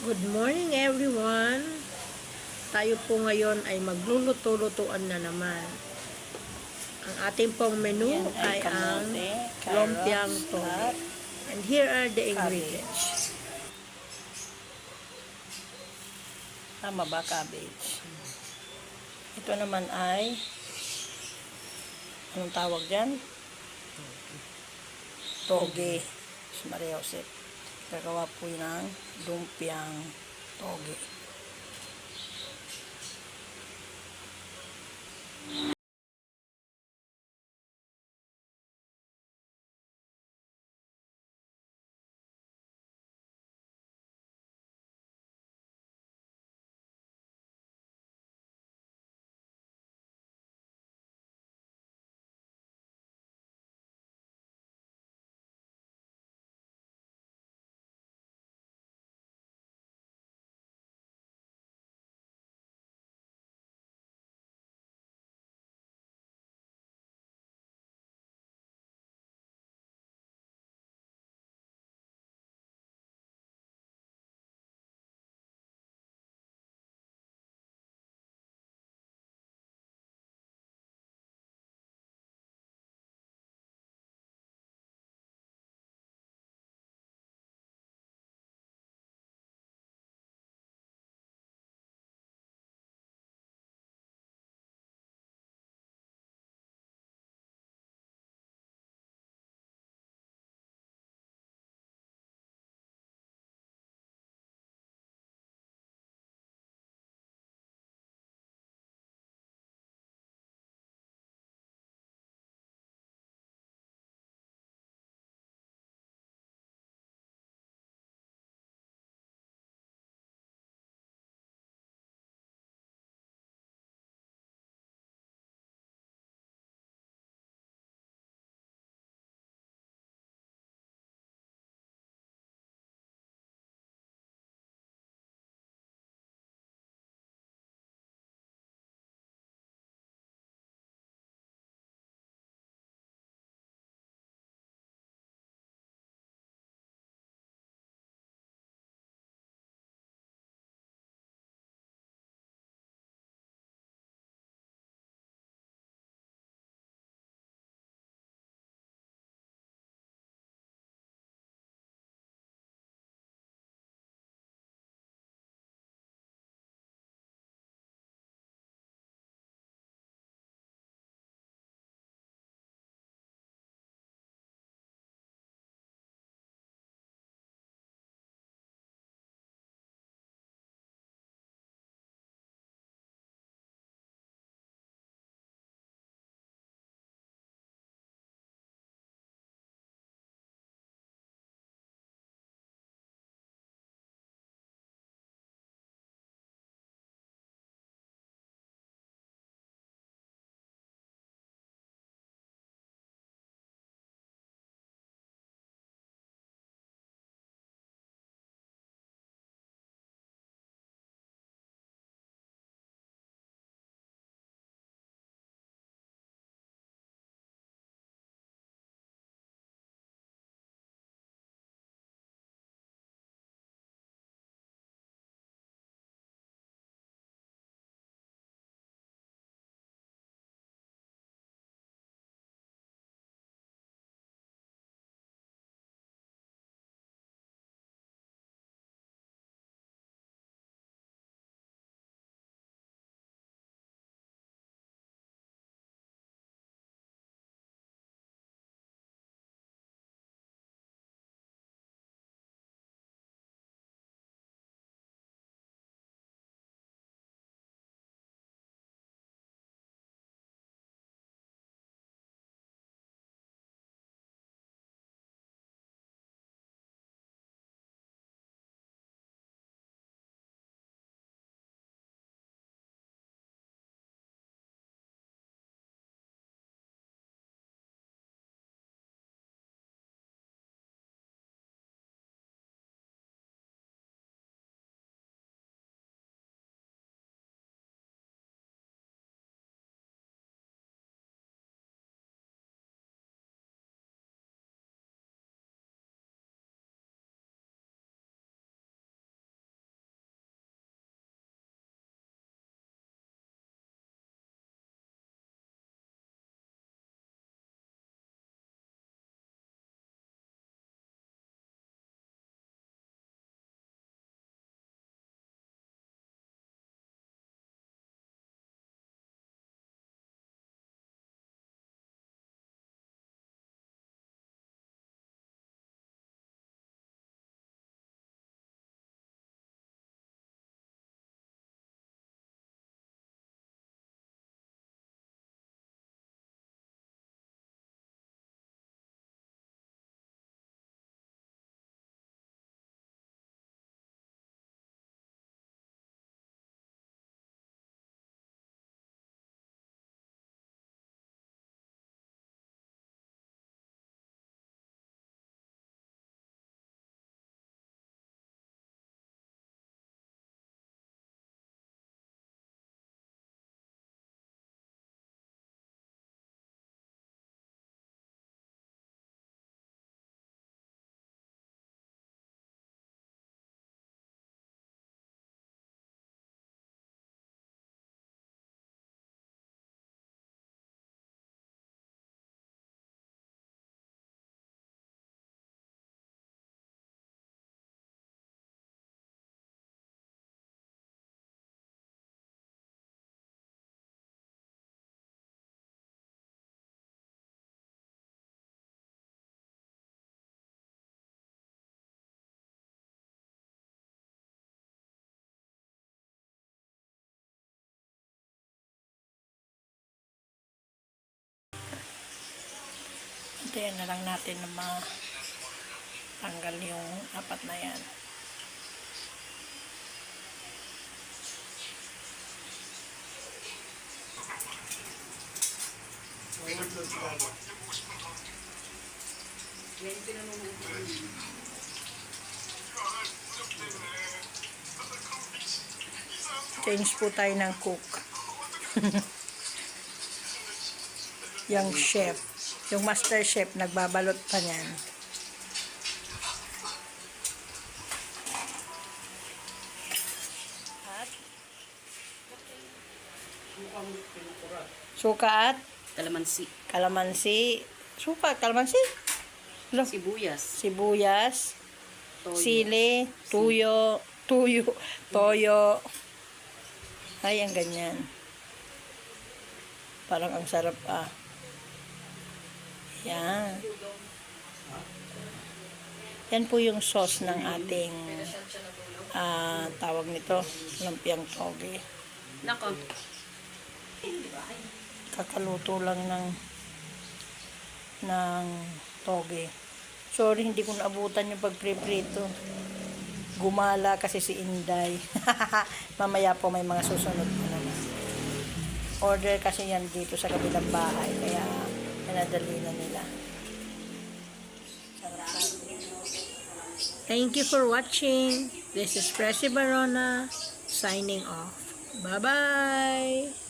Good morning everyone! Tayo po ngayon ay magluluto-lutuan na naman. Ang ating pong menu ay ang Lumpiang Togue. And here are the ingredients. Tama ba, cabbage? Ito naman ay anong tawag dyan? Toge. Maria Josep. Gagawa po ng lumpiang toge. Hintayin na lang natin na matanggal yung apat na yan. Change po tayo ng cook. Yung chef, yung master chef, nagbabalot pa niyan. At suka at Kalamansi. kalamansi. Suka, kalamansi. Lo, Sibuyas. sibuyas, Toyo. sili, tuyo, toyo. Ay, ang ganyan. Parang ang sarap ah. Yan. Yan po yung sauce ng ating tawag nito, lumpiang toge. Nako. Kakaluto lang ng toge. Sorry, hindi ko naabutan yung pagpriprito. Gumala kasi si Inday. Mamaya po may mga susunod po naman. Order kasi yan dito sa kabilang bahay. Kaya pinadali na nila. Thank you for watching. This is Presi Barona signing off. Bye-bye!